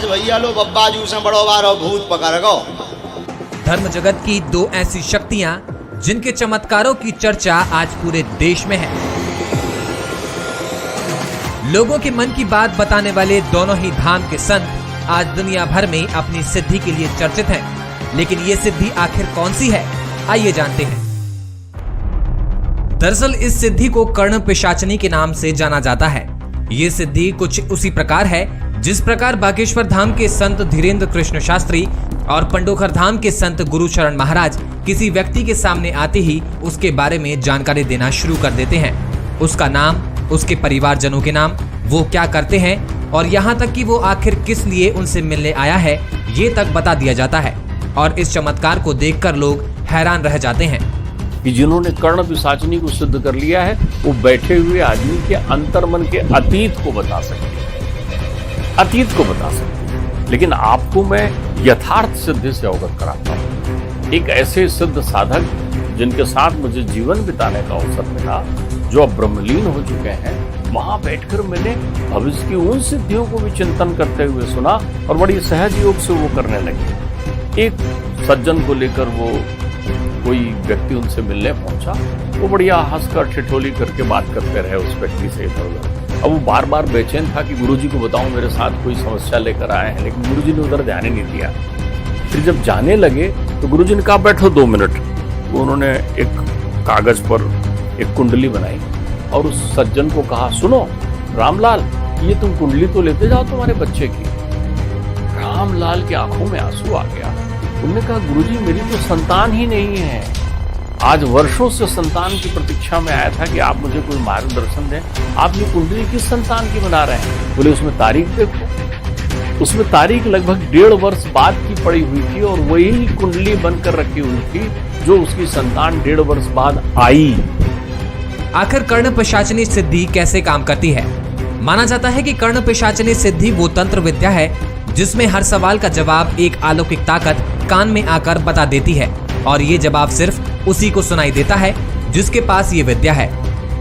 आज भैया लो बब्बा जू से बड़ो बारो भूत पकड़ गो। धर्म जगत की दो ऐसी शक्तियां जिनके चमत्कारों की चर्चा आज पूरे देश में है। लोगों के मन की बात बताने वाले दोनों ही धाम के संत आज दुनिया भर में अपनी सिद्धि के लिए चर्चित हैं। लेकिन ये सिद्धि आखिर कौन सी है, आइए जानते हैं। दरअसल इस सिद्धि को कर्ण पिशाचनी के नाम से जाना जाता है। ये सिद्धि कुछ उसी प्रकार है जिस प्रकार बागेश्वर धाम के संत धीरेन्द्र कृष्ण शास्त्री और पंडोखर धाम के संत गुरुचरण महाराज किसी व्यक्ति के सामने आते ही उसके बारे में जानकारी देना शुरू कर देते हैं। उसका नाम, उसके परिवारजनों के नाम, वो क्या करते हैं और यहाँ तक कि वो आखिर किस लिए उनसे मिलने आया है, ये तक बता दिया जाता है। और इस चमत्कार को देखकर लोग हैरान रह जाते हैं कि जिन्होंने कर्ण पिशाचनी को सिद्ध कर लिया है वो बैठे हुए आदमी के अंतर्मन के अतीत को बता सकते हैं, अतीत को बता सकते हैं। लेकिन आपको मैं यथार्थ सिद्धि से अवगत कराता हूँ। एक ऐसे सिद्ध साधक जिनके साथ मुझे जीवन बिताने का अवसर मिला, जो अब ब्रह्मलीन हो चुके हैं, वहां बैठकर मैंने भविष्य की उन सिद्धियों को भी चिंतन करते हुए सुना और बड़ी सहज योग से वो करने लगे। एक सज्जन को लेकर वो कोई व्यक्ति उनसे मिलने पहुंचा, वो बढ़िया हंसकर ठिठोली करके बात करते रहे उस व्यक्ति से इधर उधर। अब वो बार बार बेचैन था कि गुरुजी को बताऊं मेरे साथ कोई समस्या लेकर आए हैं, लेकिन गुरुजी ने उधर ध्यान ही नहीं दिया। फिर जब जाने लगे तो गुरुजी ने कहा बैठो 2 मिनट। वो उन्होंने एक कागज पर एक कुंडली बनाई और उस सज्जन को कहा, सुनो रामलाल, ये तुम कुंडली तो लेते जाओ तुम्हारे बच्चे की। रामलाल की आंखों में आंसू आ गया। उन्होंने कहा, गुरुजी मेरी तो संतान ही नहीं है। आज वर्षों से संतान की प्रतीक्षा में आया था कि आप मुझे कोई मार्गदर्शन दें। आप ये कुंडली किस संतान की बना रहे हैं? बोले उसमें तारीख देखो। उसमें तारीख लगभग 1.5 वर्ष बाद की पड़ी हुई थी और वही कुंडली बनकर रखी हुई थी जो उसकी संतान 1.5 वर्ष बाद आई। आखिर कर्ण पिशाचनी सिद्धि कैसे काम करती है? माना जाता है कि कर्ण पिशाचनी सिद्धि वो तंत्र विद्या है जिसमें हर सवाल का जवाब एक अलौकिक ताकत कान में आकर बता देती है और ये जवाब सिर्फ उसी को सुनाई देता है जिसके पास ये विद्या है।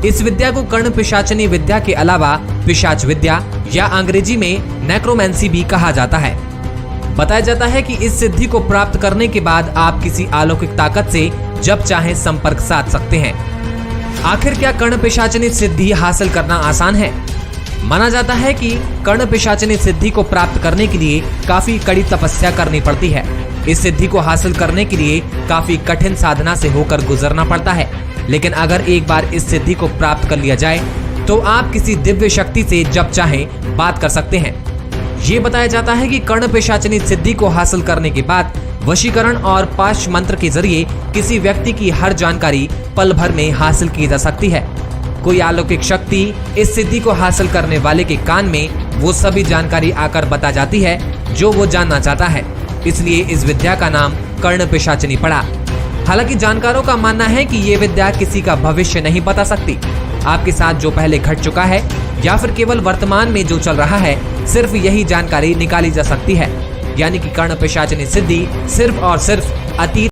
इस विद्या को कर्ण पिशाचनी विद्या के अलावा पिशाच विद्या या अंग्रेजी में नेक्रोमेंसी भी कहा जाता है। बताया जाता है कि इस सिद्धि को प्राप्त करने के बाद आप किसी अलौकिक ताकत से जब चाहें संपर्क साध सकते हैं। आखिर क्या कर्ण पिशाचनी सिद्धि हासिल करना आसान है? माना जाता है कि कर्ण पिशाचनी सिद्धि को प्राप्त करने के लिए काफी कड़ी तपस्या करनी पड़ती है। इस सिद्धि को हासिल करने के लिए काफी कठिन साधना से होकर गुजरना पड़ता है। लेकिन अगर एक बार इस सिद्धि को प्राप्त कर लिया जाए तो आप किसी दिव्य शक्ति से जब चाहें बात कर सकते हैं। ये बताया जाता है कि कर्ण पिशाचनी सिद्धि को हासिल करने के बाद वशीकरण और पाश मंत्र के जरिए किसी व्यक्ति की हर जानकारी पल भर में हासिल की जा सकती है। कोई अलौकिक शक्ति इस सिद्धि को हासिल करने वाले के कान में वो सभी जानकारी आकर बता जाती है जो वो जानना चाहता है। इसलिए इस विद्या का नाम कर्ण पिशाचनी पड़ा। हालांकि जानकारों का मानना है कि ये विद्या किसी का भविष्य नहीं बता सकती। आपके साथ जो पहले घट चुका है या फिर केवल वर्तमान में जो चल रहा है, सिर्फ यही जानकारी निकाली जा सकती है। यानी कि कर्ण पिशाचनी सिद्धि सिर्फ और सिर्फ अतीत